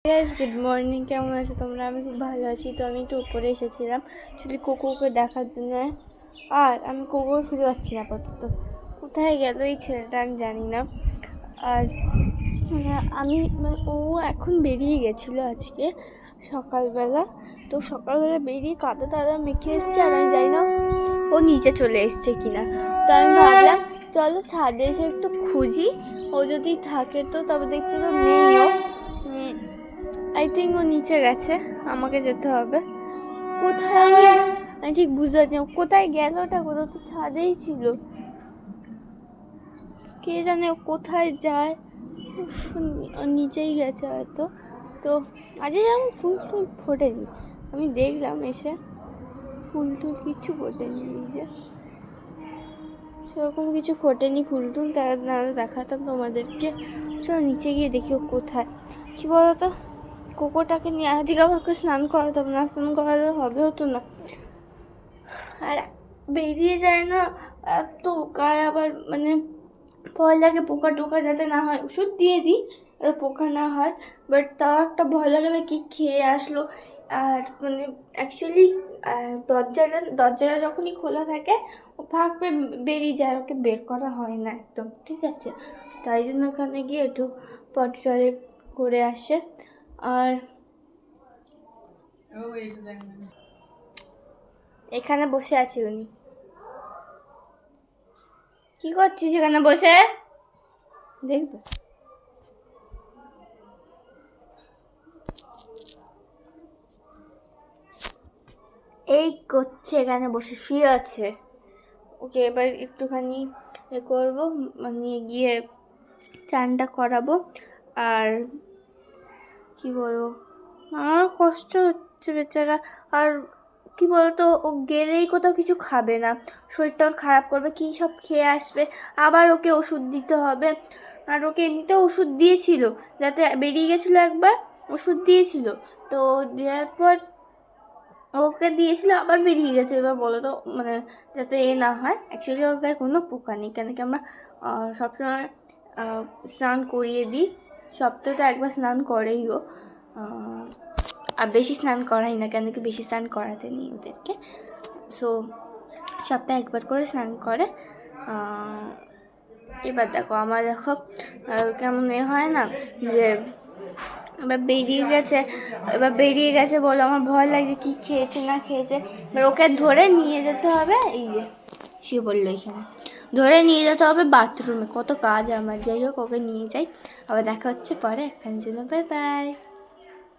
Guys good morning, কেমন আছো তোমরা? আমি খুব ভালো আছি। তো আমি একটু উপরে এসেছিলাম শুধু কোকোকে দেখার জন্য। আর আমি কোকোকে খুঁজে পাচ্ছি না আপাতত। কোথায় গেল এই ছেলেটা আমি জানি না। আর আমি ও এখন বেরিয়ে গেছিলো আজকে সকালবেলা। তো সকালবেলা বেরিয়ে কাদা টাদা মেখে এসছে, আর আমি জানি না ও নিচে চলে এসছে কিনা। তো আমি ভাবলাম চলো ছাদে এসে একটু খুঁজি, ও যদি থাকে তো। তবে দেখছি তো নেই ও। আই থিঙ্ক ও নিচে গেছে, আমাকে যেতে হবে। কোথায় আমি ঠিক বুঝতে পারছি না কোথায় গেল। ওটা কোথাও তো ছাদেই ছিল, কে জানে ও কোথায় যায়। নিচেই গেছে হয়তো। তো আজকে যেমন ফুল টুল ফোটেনি, আমি দেখলাম এসে ফুল টুল কিচ্ছু ফোটেনি। এই যে সেরকম কিছু ফোটেনি ফুল টুল, তারা নাহলে দেখাতাম তোমাদেরকে। চলো নিচে গিয়ে দেখি ও কোথায়। কী বলতো, কোকোটাকে নিয়ে আজকে আমাকে স্নান করাতে হবে, না স্নান করালে হবেও তো না। আর বেরিয়ে যায় না এত গায়ে, আবার মানে ভয় লাগে পোকা টোকা যাতে না হয়। ওষুধ দিয়ে দিই পোকা না হয়, বাট তাও একটা ভয় লাগে না কি খেয়ে আসলো। আর মানে অ্যাকচুয়ালি দরজাটা যখনই খোলা থাকে ও ফাঁক পেয়ে বেরিয়ে যায়, ওকে বের করা হয় না একদম, ঠিক আছে? তাই জন্য ওখানে গিয়ে একটু পটি টয়লেট করে আসে। আর এখানে বসে আছি। উনি কি করছিস এখানে বসে? দেখবে এই করছে, এখানে বসে শুয়ে আছে। ওকে এবার একটুখানি করবো, মানে গিয়ে চানটা করাবো। আর কি বলবো, আমার কষ্ট হচ্ছে বেচারা। আর কি বলতো, ও গেলেই কোথাও কিছু খাবে না, শরীরটা ওর খারাপ করবে, কী সব খেয়ে আসবে। আবার ওকে ওষুধ দিতে হবে। আর ওকে এমনিতেও ওষুধ দিয়েছিল, যাতে বেরিয়ে গেছিলো একবার, ওষুধ দিয়েছিল। তো দেওয়ার পর ওকে দিয়েছিল, আবার বেরিয়ে গেছে। এবার বলো তো, মানে যাতে এ না হয়। অ্যাকচুয়ালি ওর গায়ে কোনো পোকা নেই, কেন কি আমরা সবসময় স্নান করিয়ে দিই। সপ্তাহে তো একবার স্নান করেই ও। আর বেশি স্নান করাই না, কেন কি বেশি স্নান করাতে নেই ওদেরকে। সো সপ্তাহে একবার করে স্নান করে। এবার দেখো আমার, দেখো কেমন এ হয় না যে এবার বেরিয়ে গেছে বলে আমার ভয় লাগছে কি খেয়েছে না খেয়েছে। এবার ওকে ধরে নিয়ে যেতে হবে। এই যে শুয়ে পড়লো এখানে, ধরে নিয়ে যেতে হবে বাথরুমে। কত কাজ আমার, যাই হোক ওকে নিয়ে যাই। আবার দেখা হচ্ছে পরে। এখানে জন্য বাই বাই।